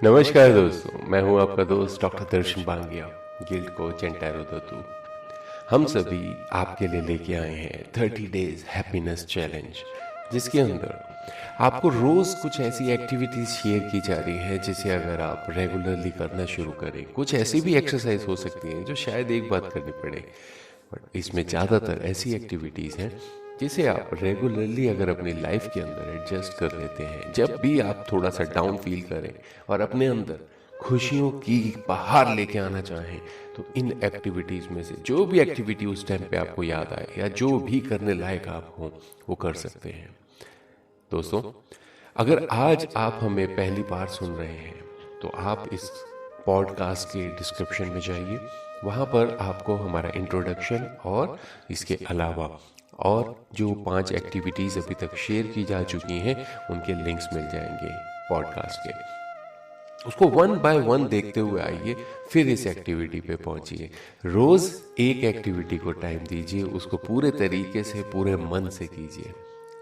नमस्कार दोस्तों, मैं हूं आपका दोस्त doctor Darshan Bangia, guild coach and tarot दत्तू। हम सभी आपके लिए लेके आए हैं 30 डेज हैप्पीनेस चैलेंज, जिसके अंदर आपको रोज कुछ ऐसी एक्टिविटीज शेयर की जा रही हैं जिसे अगर आप रेगुलरली करना शुरू करें, कुछ ऐसी भी एक्सरसाइज हो सकती हैं जो शायद एक बात करनी पड़े, बट इसमें ज़्यादातर ऐसी एक्टिविटीज़ हैं जिसे आप रेगुलरली अगर अपनी लाइफ के अंदर एडजस्ट कर लेते हैं, जब भी आप थोड़ा सा डाउन फील करें और अपने अंदर खुशियों की बाहर लेके आना चाहें, तो इन एक्टिविटीज़ में से जो भी एक्टिविटी उस टाइम पे आपको याद आए या जो भी करने लायक आप हों, वो कर सकते हैं। दोस्तों, अगर आज आप हमें पहली बार सुन रहे हैं तो आप इस पॉडकास्ट के डिस्क्रिप्शन में जाइए। वहाँ पर आपको हमारा इंट्रोडक्शन और इसके अलावा और जो 5 एक्टिविटीज़ अभी तक शेयर की जा चुकी हैं उनके लिंक्स मिल जाएंगे पॉडकास्ट के। उसको 1 बाय 1 देखते हुए आइए, फिर इस एक्टिविटी पे पहुंचिए। रोज एक एक्टिविटी को टाइम दीजिए, उसको पूरे तरीके से पूरे मन से कीजिए।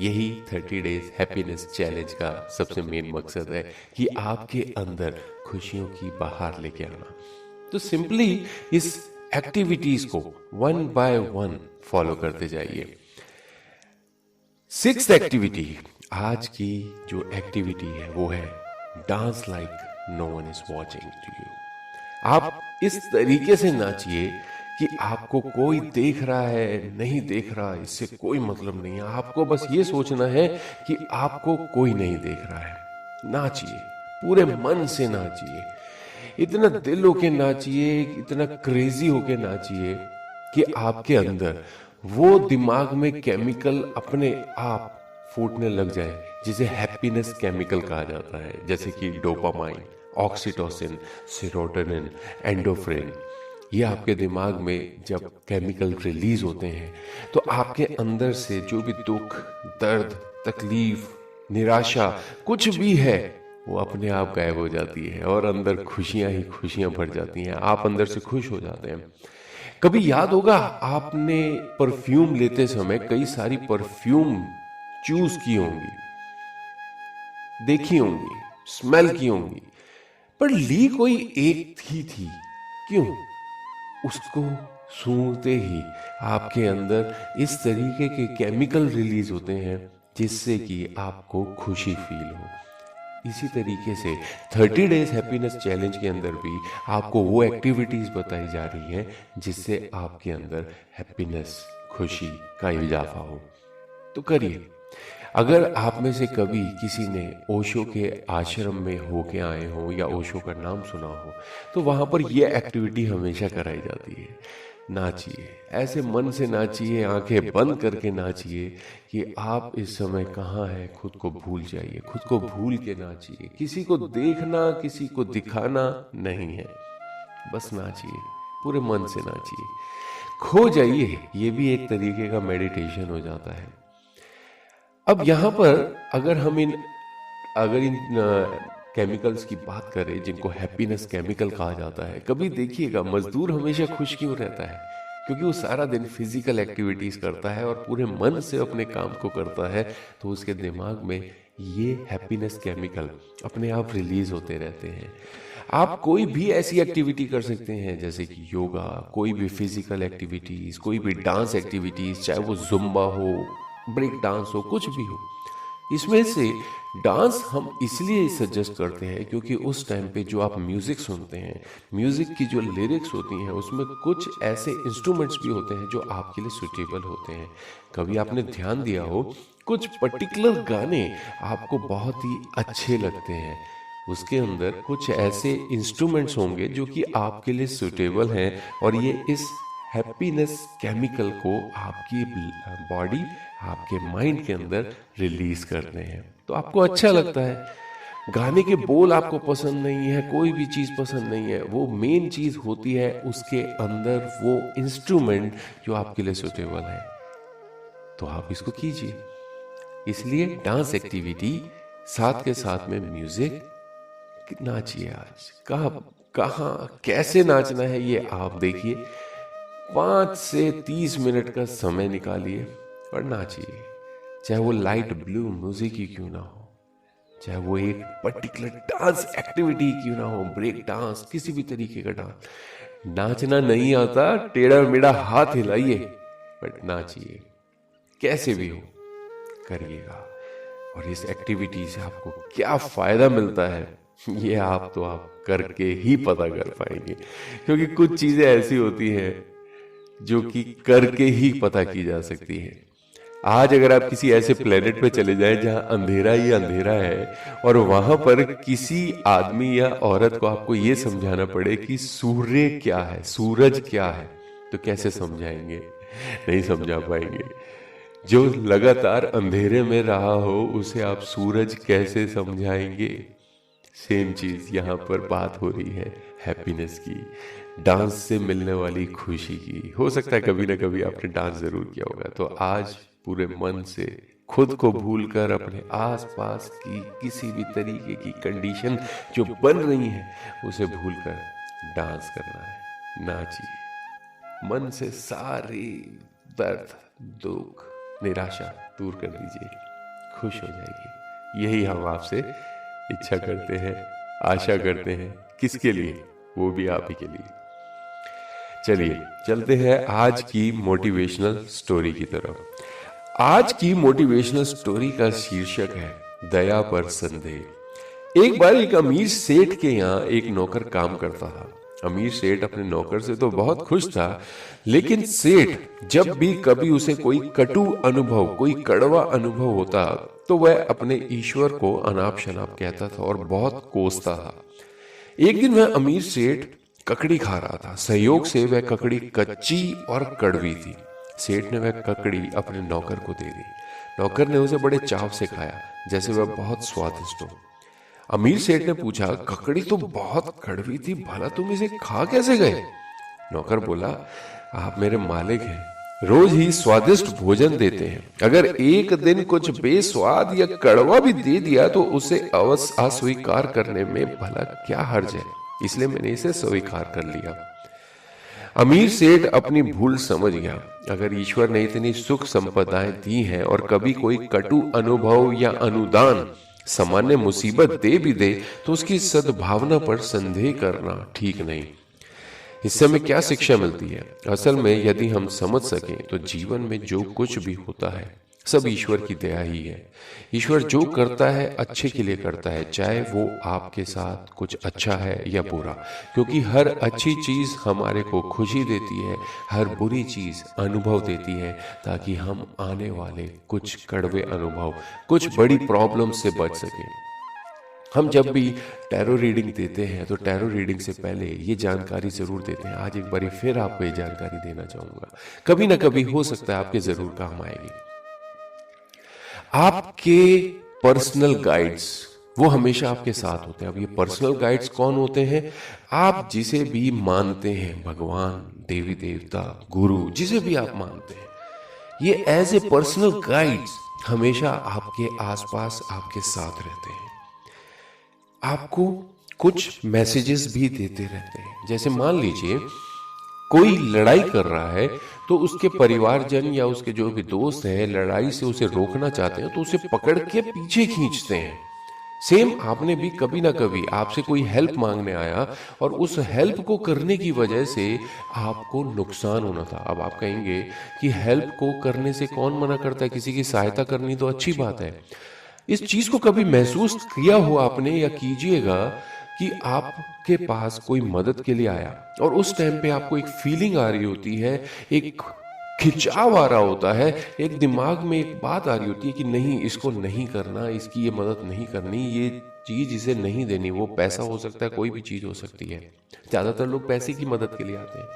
यही 30 डेज हैप्पीनेस चैलेंज का सबसे मेन मकसद है कि आपके अंदर खुशियों की बाहर लेके आना। तो सिंपली इस एक्टिविटीज को 1 बाय 1 फॉलो करते जाइए। 6th एक्टिविटी, आज की जो एक्टिविटी है वो है dance like no one is watching to you. आप इस तरीके से नाचिए कि आपको कोई देख रहा है नहीं देख रहा, इससे कोई मतलब नहीं है। आपको बस ये सोचना है कि आपको कोई नहीं देख रहा है। नाचिए, पूरे मन से नाचिए, इतना दिल होके नाचिए, इतना क्रेजी होके नाचिए कि आपके अंदर वो दिमाग में केमिकल अपने आप फूटने लग जाए, जिसे हैप्पीनेस केमिकल कहा जाता है, जैसे कि डोपामाइन, ऑक्सीटोसिन, सेरोटोनिन, एंडोफ्रिन। ये आपके दिमाग में जब केमिकल रिलीज होते हैं तो आपके अंदर से जो भी दुख, दर्द, तकलीफ, निराशा कुछ भी है वो अपने आप गायब हो जाती है और अंदर खुशियां ही खुशियां भर जाती हैं। आप अंदर से खुश हो जाते हैं। कभी याद होगा आपने परफ्यूम लेते समय कई सारी परफ्यूम चूज की होंगी, देखी होंगी, स्मेल की होंगी, पर ली कोई एक ही थी। क्यों? उसको सूंघते ही आपके अंदर इस तरीके के केमिकल रिलीज होते हैं जिससे कि आपको खुशी फील हो। इसी तरीके से 30 डेज हैप्पीनेस चैलेंज के अंदर भी आपको वो एक्टिविटीज बताई जा रही हैं जिससे आपके अंदर हैप्पीनेस, खुशी का इजाफा हो। तो करिए। अगर आप में से कभी किसी ने ओशो के आश्रम में होके आए हो या ओशो का नाम सुना हो, तो वहां पर यह एक्टिविटी हमेशा कराई जाती है। नाचिए, ऐसे मन से नाचिए, आंखें बंद करके नाचिए कि आप इस समय कहाँ हैं, खुद को भूल जाइए, खुद को भूल के नाचिए। किसी को देखना, किसी को दिखाना नहीं है, बस नाचिए, पूरे मन से नाचिए, खो जाइए। ये भी एक तरीके का मेडिटेशन हो जाता है। अब यहाँ पर अगर इन केमिकल्स की बात करें जिनको हैप्पीनेस केमिकल कहा जाता है, कभी देखिएगा मजदूर हमेशा खुश क्यों रहता है? क्योंकि वो सारा दिन फिजिकल एक्टिविटीज करता है और पूरे मन से अपने काम को करता है, तो उसके दिमाग में ये हैप्पीनेस केमिकल अपने आप रिलीज होते रहते हैं। आप कोई भी ऐसी एक्टिविटी कर सकते हैं जैसे कि योगा, कोई भी फिजिकल एक्टिविटीज, कोई भी डांस एक्टिविटीज, चाहे वो जुम्बा हो, ब्रेक डांस हो, कुछ भी हो। इसमें से डांस हम इसलिए सजेस्ट करते हैं क्योंकि उस टाइम पे जो आप म्यूजिक सुनते हैं, म्यूजिक की जो लिरिक्स होती हैं उसमें कुछ ऐसे इंस्ट्रूमेंट्स भी होते हैं जो आपके लिए सुटेबल होते हैं। कभी आपने ध्यान दिया हो, कुछ पर्टिकुलर गाने आपको बहुत ही अच्छे लगते हैं, उसके अंदर कुछ ऐसे इंस्ट्रूमेंट्स होंगे जो कि आपके लिए सुटेबल हैं और ये इस हैप्पीनेस केमिकल को आपकी बॉडी, आपके माइंड के अंदर रिलीज करते हैं, तो आपको अच्छा लगता है। गाने के बोल आपको पसंद नहीं है, कोई भी चीज पसंद नहीं है, वो मेन चीज होती है उसके अंदर वो इंस्ट्रूमेंट जो आपके लिए सुटेबल है, तो आप इसको कीजिए। इसलिए डांस एक्टिविटी साथ के साथ में म्यूजिक, नाचिए। आज कहाँ कैसे नाचना है ये आप देखिए। 5 से 30 मिनट का समय निकालिए और नाचिए, चाहे वो लाइट ब्लू म्यूजिक ही क्यों ना हो, चाहे वो एक पर्टिकुलर डांस एक्टिविटी क्यों ना हो, ब्रेक डांस, किसी भी तरीके का डांस। नाचना नहीं आता, टेढ़ा मेढ़ा हाथ हिलाइए, बट नाचिए, कैसे भी हो करिएगा। और इस एक्टिविटी से आपको क्या फायदा मिलता है, ये आप करके ही पता कर पाएंगे, क्योंकि कुछ चीजें ऐसी होती हैं जो कि करके ही पता की जा सकती है। आज अगर आप किसी ऐसे प्लेनेट पे चले जाएं जहां अंधेरा ही अंधेरा है और वहां पर किसी आदमी या औरत को आपको ये समझाना पड़े कि सूर्य क्या है, सूरज क्या है, तो कैसे समझाएंगे? नहीं समझा पाएंगे। जो लगातार अंधेरे में रहा हो उसे आप सूरज कैसे समझाएंगे? सेम चीज यहाँ पर बात हो रही है हैप्पीनेस की, डांस से मिलने वाली खुशी की। हो सकता है कभी ना कभी आपने डांस जरूर किया होगा, तो आज पूरे मन से खुद को भूलकर अपने आसपास की किसी भी तरीके की कंडीशन जो बन रही है उसे भूलकर डांस करना है। नाचिए, मन से सारी दर्द, दुख, निराशा दूर कर दीजिए, खुश हो जाइए। यही हम आपसे इच्छा करते हैं, आशा करते हैं। किसके लिए? वो भी आप ही के लिए। चलिए चलते हैं आज की मोटिवेशनल स्टोरी की तरफ। आज की मोटिवेशनल स्टोरी का शीर्षक है दया पर संदेह। एक बार एक अमीर सेठ के यहाँ एक नौकर काम करता था। अमीर सेठ अपने नौकर से तो बहुत खुश था, लेकिन सेठ जब भी कभी उसे कोई कटु अनुभव, कोई कड़वा अनुभव होता तो वह अपने ईश्वर को अनाप शनाप कहता था और बहुत कोसता था। एक दिन वह अमीर सेठ ककड़ी खा रहा था। संयोग से वह ककड़ी कच्ची और कड़वी थी। सेठ ने वह ककड़ी अपने नौकर को दे दी। नौकर ने उसे बड़े चाव से खाया, जैसे वह बहुत स्वादिष्ट हो। अमीर सेठ ने पूछा, ककड़ी तो बहुत कड़वी थी, भला तुम इसे खा कैसे गए? नौकर बोला, आप मेरे मालिक हैं, रोज ही स्वादिष्ट भोजन देते हैं। अगर एक दिन कुछ बेस्वाद या कड़वा भी दे दिया तो उसे अवश्य अस्वीकार करने में भला क्या हर्ज है, इसलिए मैंने इसे स्वीकार कर लिया। अमीर सेठ अपनी भूल समझ गया। अगर ईश्वर ने इतनी सुख संपदाएं दी हैं और कभी कोई कटु अनुभव या अनुदान, सामान्य मुसीबत दे भी दे तो उसकी सद्भावना पर संदेह करना ठीक नहीं। इससे हमें क्या शिक्षा मिलती है? असल में यदि हम समझ सकें तो जीवन में जो कुछ भी होता है सब ईश्वर की दया ही है। ईश्वर जो करता है अच्छे के लिए करता है, चाहे वो आपके साथ कुछ अच्छा है या बुरा, क्योंकि हर अच्छी चीज हमारे को खुशी देती है, हर बुरी चीज अनुभव देती है, ताकि हम आने वाले कुछ कड़वे अनुभव, कुछ बड़ी प्रॉब्लम से बच सकें। हम जब भी टैरो रीडिंग देते हैं तो टैरो रीडिंग से पहले ये जानकारी जरूर देते हैं। आज एक बार फिर आपको ये जानकारी देना चाहूंगा, कभी ना कभी हो सकता है आपके जरूर काम आएगी। आपके पर्सनल गाइड्स वो हमेशा आपके साथ होते हैं। अब ये पर्सनल गाइड्स कौन होते हैं? आप जिसे भी मानते हैं, भगवान, देवी देवता, गुरु, जिसे भी आप मानते हैं, ये एज ए पर्सनल गाइड्स हमेशा आपके आसपास, आपके साथ रहते हैं। आपको कुछ मैसेजेस भी देते रहते हैं। जैसे मान लीजिए कोई लड़ाई कर रहा है तो उसके परिवारजन या उसके जो भी दोस्त हैं लड़ाई से उसे रोकना चाहते हैं तो उसे पकड़ के पीछे खींचते हैं। सेम आपने भी कभी ना कभी आपसे कोई हेल्प मांगने आया और उस हेल्प को करने की वजह से आपको नुकसान होना था। अब आप कहेंगे कि हेल्प को करने से कौन मना करता है, किसी की सहायता करनी तो अच्छी बात है। इस चीज को कभी महसूस किया हो आपने, या कीजिएगा कि आपके पास कोई मदद के लिए आया और उस टाइम पे आपको एक फीलिंग आ रही होती है, एक खिंचाव आ रहा होता है, एक दिमाग में एक बात आ रही होती है कि नहीं, इसको नहीं करना, इसकी ये मदद नहीं करनी, ये चीज इसे नहीं देनी। वो पैसा हो सकता है, कोई भी चीज हो सकती है। ज्यादातर लोग पैसे की मदद के लिए आते हैं।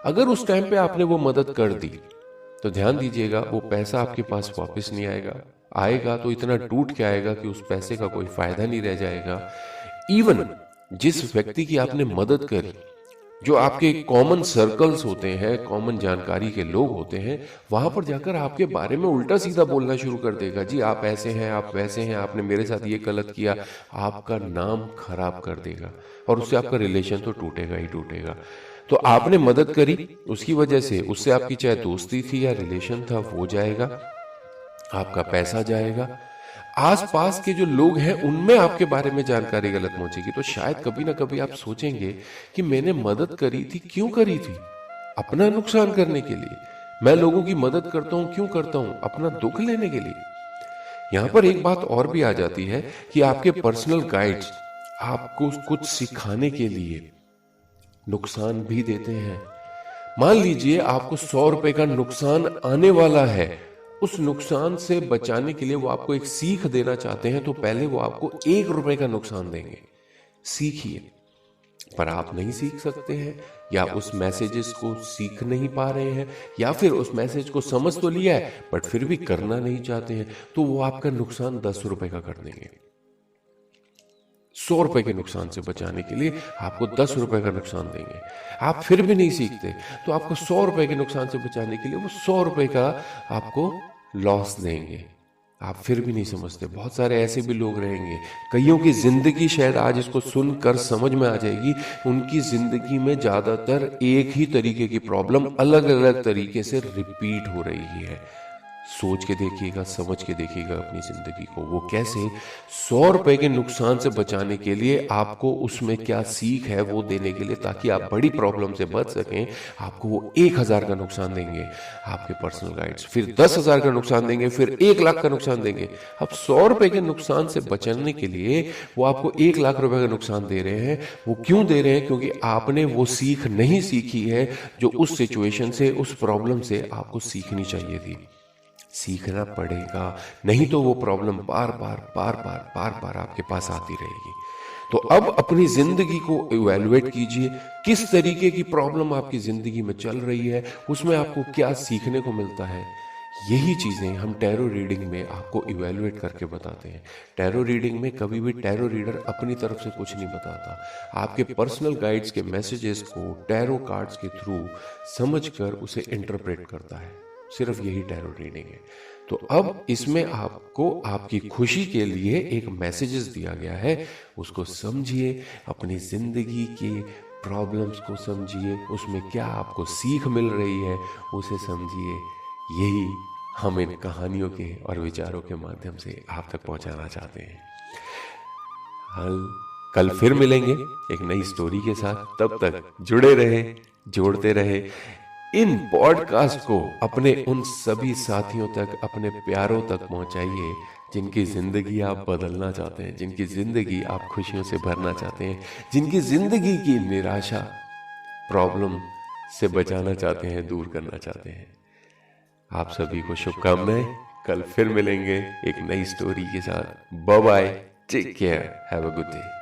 अगर उस टाइम पे आपने वो मदद कर दी तो ध्यान दीजिएगा वो पैसा आपके पास वापस नहीं आएगा। आएगा तो इतना टूट के आएगा कि उस पैसे का कोई फायदा नहीं रह जाएगा। इवन जिस व्यक्ति की आपने मदद करी, जो आपके कॉमन सर्कल्स होते हैं, कॉमन जानकारी के लोग होते हैं, वहां पर जाकर आपके बारे में उल्टा सीधा बोलना शुरू कर देगा। जी आप ऐसे हैं, आप वैसे हैं, आपने मेरे साथ ये गलत किया, आपका नाम खराब कर देगा और उससे आपका रिलेशन तो टूटेगा ही टूटेगा। तो आपने मदद करी, उसकी वजह से उससे आपकी चाहे दोस्ती थी या रिलेशन था वो जाएगा, आपका पैसा जाएगा, आसपास के जो लोग हैं उनमें आपके बारे में जानकारी गलत पहुंचेगी। तो शायद कभी ना कभी आप सोचेंगे कि मैंने मदद करी थी, क्यों करी थी? अपना नुकसान करने के लिए। मैं लोगों की मदद करता हूं, क्यों करता हूं? अपना दुख लेने के लिए। यहां पर एक बात और भी आ जाती है कि आपके पर्सनल गाइड्स आपको कुछ सिखाने के लिए नुकसान भी देते हैं। मान लीजिए आपको 100 रुपए का नुकसान आने वाला है, उस नुकसान से बचाने के लिए वो आपको एक सीख देना चाहते हैं, तो पहले वो आपको 1 रुपए का नुकसान देंगे। सीखिए, पर आप नहीं सीख सकते हैं, या उस मैसेजेस को सीख नहीं पा रहे हैं, या फिर उस मैसेज को समझ तो लिया है बट फिर भी करना नहीं चाहते हैं, तो वो आपका नुकसान 10 रुपए का कर देंगे। 100 रुपए के नुकसान से बचाने के लिए आपको 10 रुपए का नुकसान देंगे। आप फिर भी नहीं सीखते, तो आपको 100 रुपए के नुकसान से बचाने के लिए वो 100 रुपए का आपको लॉस देंगे। आप फिर भी नहीं समझते। बहुत सारे ऐसे भी लोग रहेंगे, कईयों की जिंदगी शायद आज इसको सुनकर समझ में आ जाएगी। उनकी जिंदगी में ज्यादातर एक ही तरीके की प्रॉब्लम अलग अलग तरीके से रिपीट हो रही है। सोच के देखिएगा, समझ के देखिएगा अपनी जिंदगी को। वो कैसे? 100 रुपए के नुकसान से बचाने के लिए आपको उसमें क्या सीख है वो देने के लिए, ताकि आप बड़ी प्रॉब्लम से बच सकें, आपको वो 1000 का नुकसान देंगे आपके पर्सनल गाइड्स, फिर 10,000 का नुकसान देंगे, फिर 1 लाख का नुकसान देंगे। अब 100 रुपए के नुकसान से बचने के लिए वो आपको 1 लाख रुपए का नुकसान दे रहे हैं। वो क्यों दे रहे हैं? क्योंकि आपने वो सीख नहीं सीखी है जो उस सिचुएशन से, उस प्रॉब्लम से आपको सीखनी चाहिए थी। सीखना पड़ेगा, नहीं तो वो प्रॉब्लम बार बार आपके पास आती रहेगी। तो अब अपनी जिंदगी को इवैल्यूएट कीजिए, किस तरीके की प्रॉब्लम आपकी जिंदगी में चल रही है, उसमें आपको क्या सीखने को मिलता है। यही चीजें हम टैरो रीडिंग में आपको इवैल्यूएट करके बताते हैं। टैरो रीडिंग में कभी भी टैरो रीडर अपनी तरफ से कुछ नहीं बताता, आपके पर्सनल गाइड्स के मैसेजेस को टैरो कार्ड्स के थ्रू समझकर उसे इंटरप्रेट करता है। सिर्फ यही टैरो रीडिंग है। तो अब इसमें आपको आपकी खुशी के लिए एक मैसेजेस दिया गया है, उसको समझिए, अपनी जिंदगी के प्रॉब्लम्स को समझिए, उसमें क्या आपको सीख मिल रही है उसे समझिए। यही हम इन कहानियों के और विचारों के माध्यम से आप तक पहुंचाना चाहते हैं। कल फिर मिलेंगे एक नई स्टोरी के साथ। तब तक जुड़े रहे, जोड़ते रहे। इन पॉडकास्ट को अपने उन सभी साथियों तक, अपने प्यारों तक पहुंचाइए जिनकी जिंदगी आप बदलना चाहते हैं, जिनकी जिंदगी आप खुशियों से भरना चाहते हैं, जिनकी जिंदगी की निराशा, प्रॉब्लम से बचाना चाहते हैं, दूर करना चाहते हैं। आप सभी को शुभकामनाएं। कल फिर मिलेंगे एक नई स्टोरी के साथ। Bye bye, take care, have a good day.